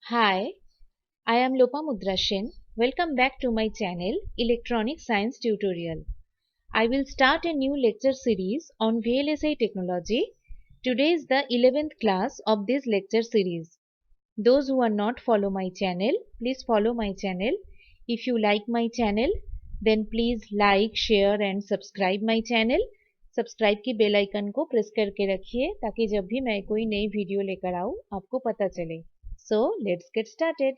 Hi, I am Lopamudra Sen. Welcome back to my channel Electronic Science Tutorial. I will start a new lecture series on VLSI technology. Today is the 11th class of this lecture series. Those who are not follow my channel, please follow my channel. If you like my channel, then please like, share and subscribe my channel. Subscribe की bell icon को press करके रखिए ताकि जब भी मैं कोई नई वीडियो लेकर आऊँ आपको पता चले. So let's get started.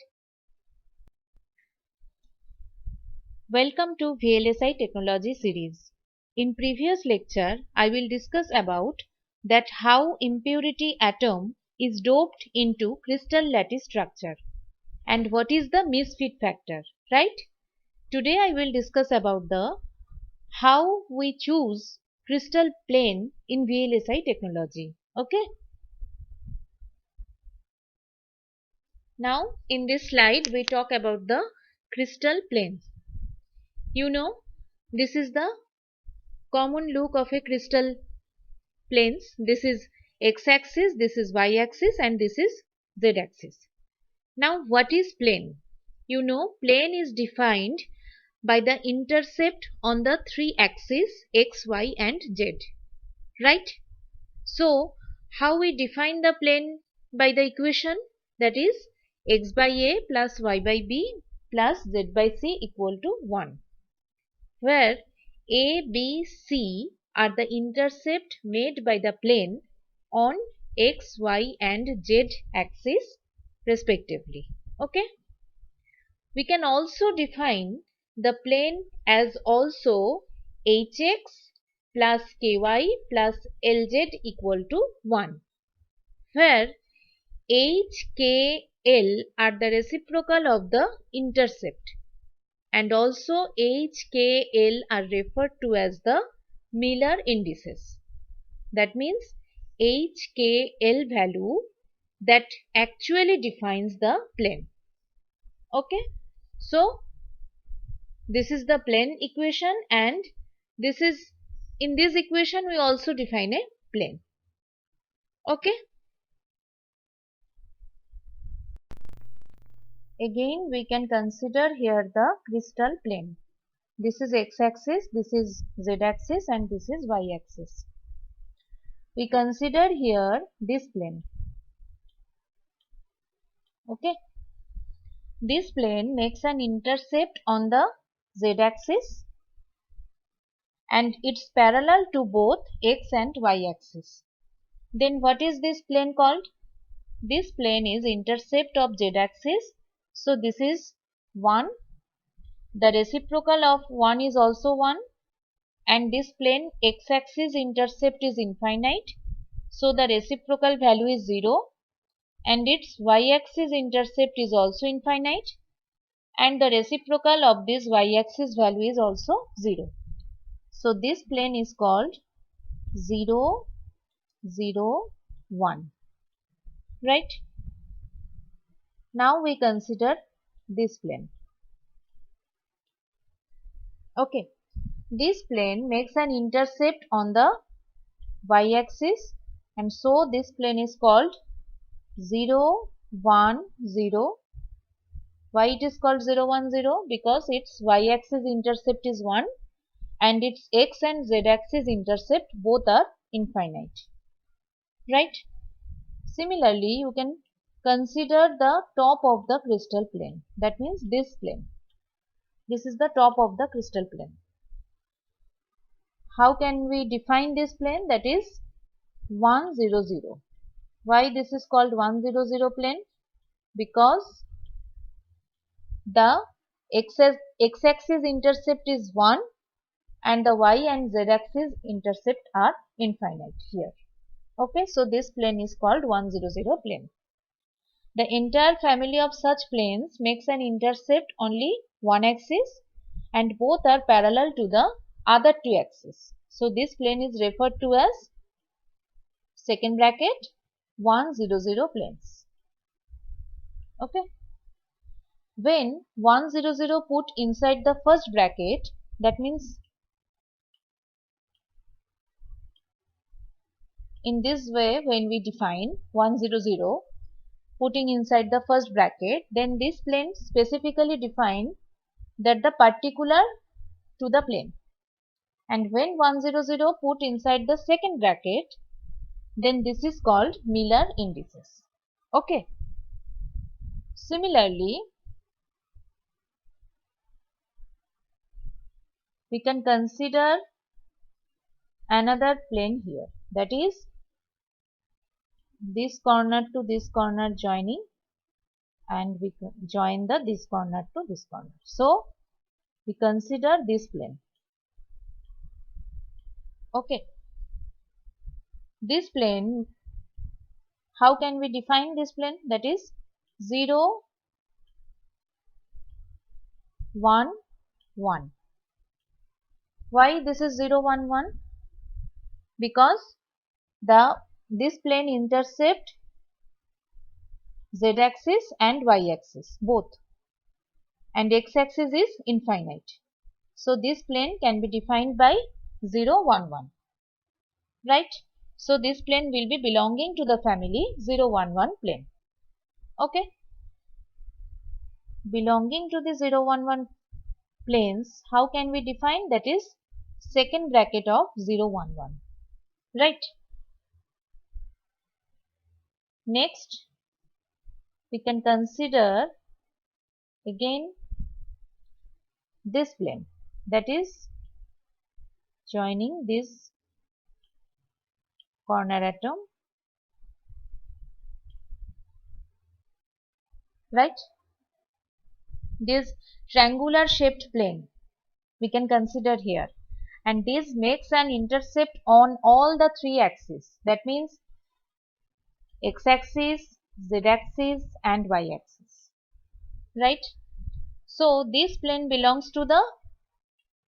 Welcome to VLSI Technology series. In previous lecture, I will discuss about that how impurity atom is doped into crystal lattice structure and what is the misfit factor, right? Today I will discuss about the how we choose crystal plane in VLSI technology. Okay. Now in this slide we talk about the crystal plane. You know, this is the common look of a crystal planes. This is x-axis, this is y-axis and this is z-axis. Now what is plane? You know, plane is defined by the intercept on the three axes x, y and z, right? So how we define the plane? By the equation, that is x by a plus y by b plus z by c equal to 1, where a, b, c are the intercept made by the plane on x, y and z axis respectively. Okay. We can also define the plane as also hx plus ky plus lz equal to 1, where h, k, l are the reciprocal of the intercept and also h, k, l are referred to as the Miller indices. That means h, k, l value that actually defines the plane. Okay. So this is the plane equation and this is, in this equation we also define a plane. Okay. Again we can consider here the crystal plane. This is x-axis, this is z-axis and this is y-axis. We consider here this plane. Okay. This plane makes an intercept on the z-axis and it's parallel to both x and y-axis. Then what is this plane called? This plane is intercept of z-axis. So this is 1. The reciprocal of 1 is also 1. And this plane x-axis intercept is infinite. So the reciprocal value is 0. And its y-axis intercept is also infinite. And the reciprocal of this y-axis value is also 0. So this plane is called 0, 0, 1. Right? Now we consider this plane. Okay. This plane makes an intercept on the y-axis and so this plane is called 0, 1, 0. Why it is called 0, 1, 0? Because its y-axis intercept is 1 and its x and z-axis intercept both are infinite. Right? Similarly, you can consider the top of the crystal plane. That means this plane. This is the top of the crystal plane. How can we define this plane? That is 1, 0, 0. Why this is called 1, 0, 0 plane? Because the x-axis intercept is 1 and the y and z-axis intercept are infinite here. Okay, so this plane is called 1, 0, 0 plane. The entire family of such planes makes an intercept only one axis and both are parallel to the other two axes. So this plane is referred to as second bracket 1, 0, 0 planes. Okay. When 1, 0, 0 put inside the first bracket, that means in this way when we define 1, 0, 0, putting inside the first bracket, then this plane specifically define that the particular to the plane. And when 100 put inside the second bracket, then this is called Miller indices. Okay. Similarly, we can consider another plane here, that is this corner to this corner joining, and we join this corner to this corner. So we consider this plane. Okay. This plane, how can we define this plane? That is 0, 1, 1. Why this is 0, 1, 1? Because this plane intercept z-axis and y-axis both, and x-axis is infinite. So this plane can be defined by 0, 1, 1. Right? So this plane will be belonging to the family 0, 1, 1 plane. Okay. Belonging to the 0, 1, 1 planes, how can we define? That is second bracket of 0, 1, 1. Right? Next, we can consider again this plane, that is joining this corner atom, right? This triangular shaped plane we can consider here, and this makes an intercept on all the three axes, that means x-axis, z-axis and y-axis, right? So this plane belongs to the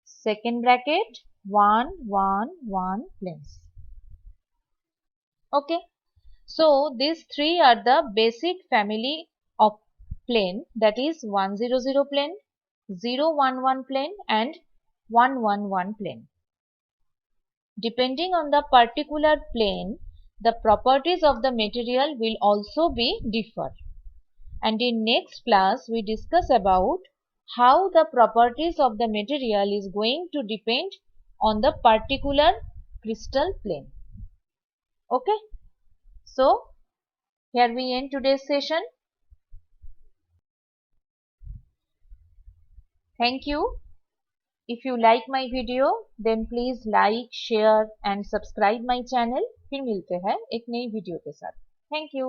second bracket 1, 1, 1 planes. Okay. So these three are the basic family of plane, that is 100 plane, 011 plane and 111 plane. Depending on the particular plane, the properties of the material will also be differ. And in next class we discuss about how the properties of the material is going to depend on the particular crystal plane. Okay. So here we end today's session. Thank you. If you like my video, then please like, share and subscribe my channel. फिर मिलते हैं एक नई video के साथ. Thank you.